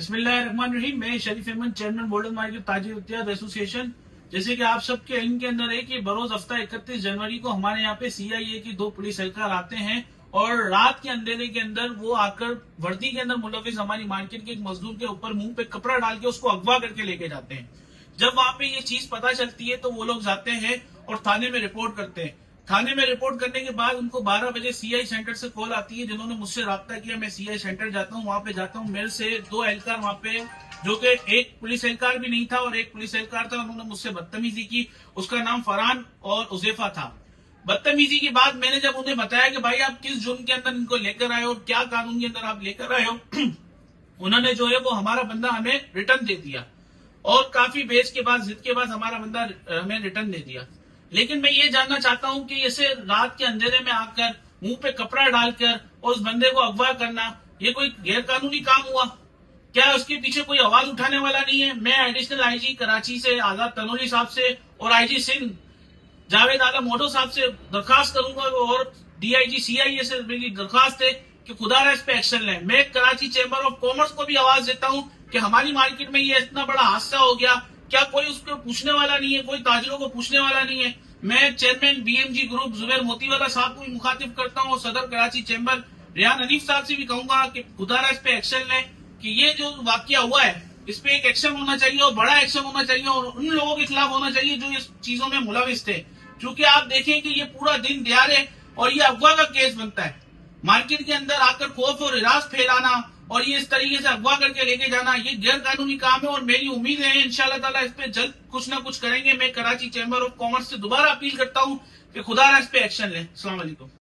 बिस्मिल्लाहिर्रहमानिर्रहीम। मैं शरीफ Ahmad, chairman बोल्डन market ताजिर इत्तेहाद association. जैसे कि आप सबके इल्म के अंदर है कि बरोज हफ्ता 31 जनवरी को हमारे यहाँ पे CIA की 2 पुलिस एहलकार आते हैं और रात के अंधेरे के अंदर वो आकर वर्दी के अंदर मुलविस हमारी मार्केट के एक मजदूर के ऊपर मुंह पे कपड़ा डाल के उसको अगवा करके लेके जाते हैं। जब वहां पे ये चीज पता चलती है तो वो लोग जाते हैं और थाने में रिपोर्ट करते हैं। थाने में रिपोर्ट करने के बाद उनको 12 बजे CI सेंटर से कॉल आती है, जिन्होंने मुझसे राब्ता किया। मैं CI सेंटर जाता हूँ, वहां पे जाता हूँ। मेरे से 2 एहलकार वहां पे, जो कि एक पुलिस एहलकार भी नहीं था और एक पुलिस एहलकार था, उन्होंने मुझसे बदतमीजी की। उसका नाम फरहान और उजैफा था। बदतमीजी के बाद मैंने जब उन्हें बताया कि भाई आप किस जुर्म के अंदर इनको लेकर आए हो, क्या कानून के अंदर आप लेकर आए हो, उन्होंने जो है वो हमारा बंदा हमें रिटर्न दे दिया और काफी बेच के बाद, जिद के बाद हमारा बंदा हमें रिटर्न दे दिया। लेकिन मैं ये जानना चाहता हूं कि ऐसे रात के अंधेरे में आकर मुंह पे कपड़ा डालकर और उस बंदे को अगवा करना, ये कोई गैर कानूनी काम हुआ क्या? उसके पीछे कोई आवाज उठाने वाला नहीं है? मैं एडिशनल IG कराची से आजाद तनोरी साहब से और IG सिंध जावेद आलम मोटो साहब से दरखास्त करूंगा और DIG CIA से मेरी दरखास्त है कि खुदा इस पे एक्शन लें। मैं कराची चैम्बर ऑफ कॉमर्स को भी आवाज देता हूं कि हमारी मार्केट में ये इतना बड़ा हादसा हो गया, क्या कोई उसको पूछने वाला नहीं है? कोई ताजिरों को पूछने वाला नहीं है? मैं chairman BMG group Zubair Motiwala साहब को भी मुखातिब करता हूँ और सदर कराची चैम्बर रेहान हनीफ साहब से भी कहूंगा कि खुदा इस पे एक्शन लें कि ये जो वाकया हुआ है इस पे एक एक्शन होना चाहिए और बड़ा एक्शन होना चाहिए और उन लोगों के खिलाफ होना चाहिए जो इस चीजों में मुलविस थे। क्योंकि आप देखें कि ये पूरा दिन दिहाड़े और ये अगवा का केस बनता है। मार्केट के अंदर आकर खौफ और हिरास फैलाना और ये इस तरीके से अगवा करके लेके जाना, ये गैर कानूनी काम है और मेरी उम्मीद है इंशाल्लाह ताला इस पे जल्द कुछ ना कुछ करेंगे। मैं कराची चैम्बर ऑफ कॉमर्स से दोबारा अपील करता हूँ कि खुदा इस पे एक्शन लें। अस्सलाम वालेकुम।